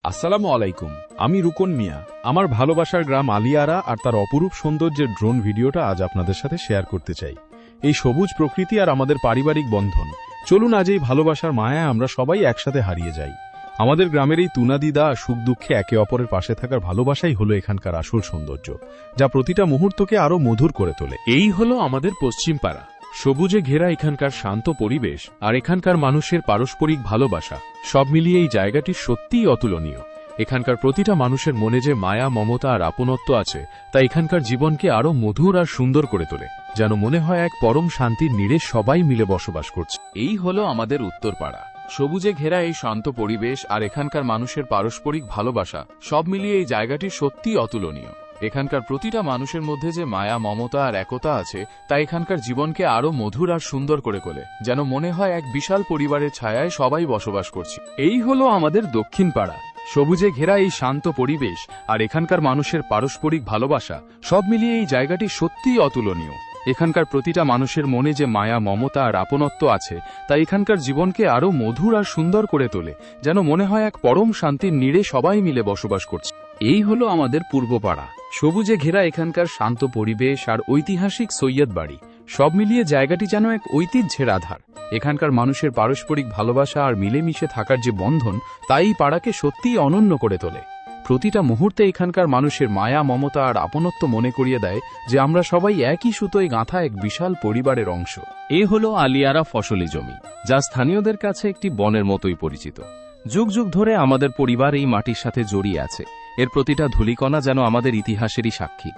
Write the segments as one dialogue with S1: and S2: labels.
S1: আসসালামু আলাইকুম, আমি রুকন মিয়া। আমার ভালোবাসার গ্রাম আলিয়ারা আর তার অপরূপ সৌন্দর্যের ড্রোন ভিডিওটা আজ আপনাদের সাথে শেয়ার করতে চাই। এই সবুজ প্রকৃতি আর আমাদের পারিবারিক বন্ধন, চলুন আজ এই ভালোবাসার মায়ায় আমরা সবাই একসাথে হারিয়ে যাই। আমাদের গ্রামের এই তুনাদিদা সুখ দুঃখে একে অপরের পাশে থাকার ভালোবাসাই হলো এখানকার আসল সৌন্দর্য, যা প্রতিটা মুহূর্তকে আরো মধুর করে তোলে।
S2: এই হলো আমাদের পশ্চিম পাড়া, সবুজে ঘেরা এখানকার শান্ত পরিবেশ আর এখানকার মানুষের পারস্পরিক ভালোবাসা, সব মিলিয়ে এই জায়গাটি সত্যিই অতুলনীয়। এখানকার প্রতিটা মানুষের মনে যে মায়া, মমতা আর আপনত্ব আছে, তা এখানকার জীবনকে আরো মধুর আর সুন্দর করে তোলে, যেন মনে হয় এক পরম শান্তির নীড়ে সবাই মিলে বসবাস করছে।
S3: এই হলো আমাদের উত্তরপাড়া, সবুজে ঘেরা এই শান্ত পরিবেশ আর এখানকার মানুষের পারস্পরিক ভালোবাসা, সব মিলিয়ে এই জায়গাটি সত্যিই অতুলনীয়। এখানকার প্রতিটা মানুষের মধ্যে যে মায়া, মমতা আর একতা আছে, তা এখানকার জীবনকে আরো মধুর আর সুন্দর করে তোলে, যেন মনে হয় এক বিশাল পরিবারের ছায়ায় সবাই বসবাস করছে।
S2: এই হলো আমাদের দক্ষিণ পাড়া, সবুজে ঘেরা এই শান্ত পরিবেশ আর এখানকার মানুষের পারস্পরিক ভালোবাসা, সব মিলিয়ে এই জায়গাটি সত্যিই অতুলনীয়। এখানকার প্রতিটা মানুষের মনে যে মায়া, মমতা আর আপনত্ব আছে, তা এখানকার জীবনকে আরো মধুর আর সুন্দর করে তোলে, যেন মনে হয় এক পরম শান্তির নীড়ে সবাই মিলে বসবাস করছে। এই হলো আমাদের পূর্ব পাড়া, সবুজে ঘেরা এখানকার শান্ত পরিবেশ আর ঐতিহাসিক সৈয়দ বাড়ি, সব মিলিয়ে জায়গাটি যেন এক ঐতিহ্যের আধার। এখানকার মানুষের পারস্পরিক ভালোবাসা আর মিলেমিশে থাকার যে বন্ধন, তা এই পাড়াকে সত্যিই অনন্য করে তোলে। প্রতিটা মুহূর্তে এখানকার মানুষের মায়া, মমতা আর আপনত্ব মনে করিয়ে দেয় যে আমরা সবাই একই সুতোয় গাঁথা এক বিশাল পরিবারের অংশ।
S3: এ হলো আলিয়ারা ফসলি জমি, যা স্থানীয়দের কাছে একটি বনের মতোই পরিচিত। যুগ যুগ ধরে আমাদের পরিবার এই মাটির সাথে জড়িয়ে আছে। এর প্রতিটা ধূলিকণা যেন আমাদের ইতিহাসেরই সাক্ষী।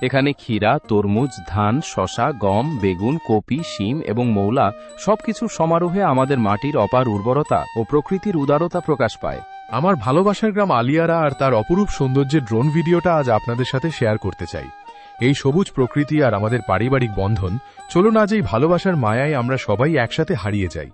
S3: এখানে ক্ষীরা, তরমুজ, ধান, শসা, গম, বেগুন, কপি, শিম এবং মৌলা সবকিছুর সমারোহে আমাদের মাটির অপার উর্বরতা ও প্রকৃতির উদারতা প্রকাশ পায়।
S1: আমার ভালোবাসার গ্রাম আলিয়ারা আর তার অপরূপ সৌন্দর্যের ড্রোন ভিডিওটা আজ আপনাদের সাথে শেয়ার করতে চাই। এই সবুজ প্রকৃতি আর আমাদের পারিবারিক বন্ধন, চলুন আজ এই ভালোবাসার মায়ায় আমরা সবাই একসাথে হারিয়ে যাই।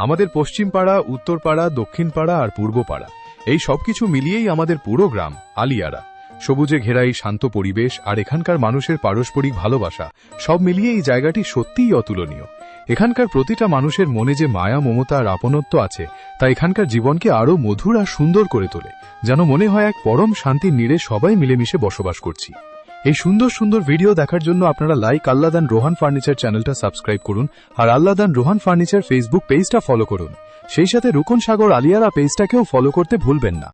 S1: আমাদের পশ্চিম পাড়া, উত্তর পাড়া, দক্ষিণ পাড়া আর পূর্ব পাড়া, এই সবকিছু মিলিয়েই আমাদের পুরো গ্রাম আলিয়ারা। সবুজে ঘেরা এই শান্ত পরিবেশ আর এখানকার মানুষের পারস্পরিক ভালোবাসা, সব মিলিয়ে এই জায়গাটি সত্যিই অতুলনীয়। এখানকার প্রতিটা মানুষের মনে যে মায়া, মমতা আর আপনত্ব আছে, তা এখানকার জীবনকে আরো মধুর আর সুন্দর করে তোলে, যেন মনে হয় এক পরম শান্তির নীড়ে সবাই মিলেমিশে বসবাস করছি। এই সুন্দর সুন্দর ভিডিও দেখার জন্য আপনারা লাইক আল্লাদান রোহান ফার্নিচার চ্যানেলটা সাবস্ক্রাইব করুন আর আল্লাদান রোহান ফার্নিচার ফেসবুক পেজটা ফলো করুন। সেই সাথে রুকন সাগর আলিয়ারা পেজটাকেও ফলো করতে ভুলবেন না।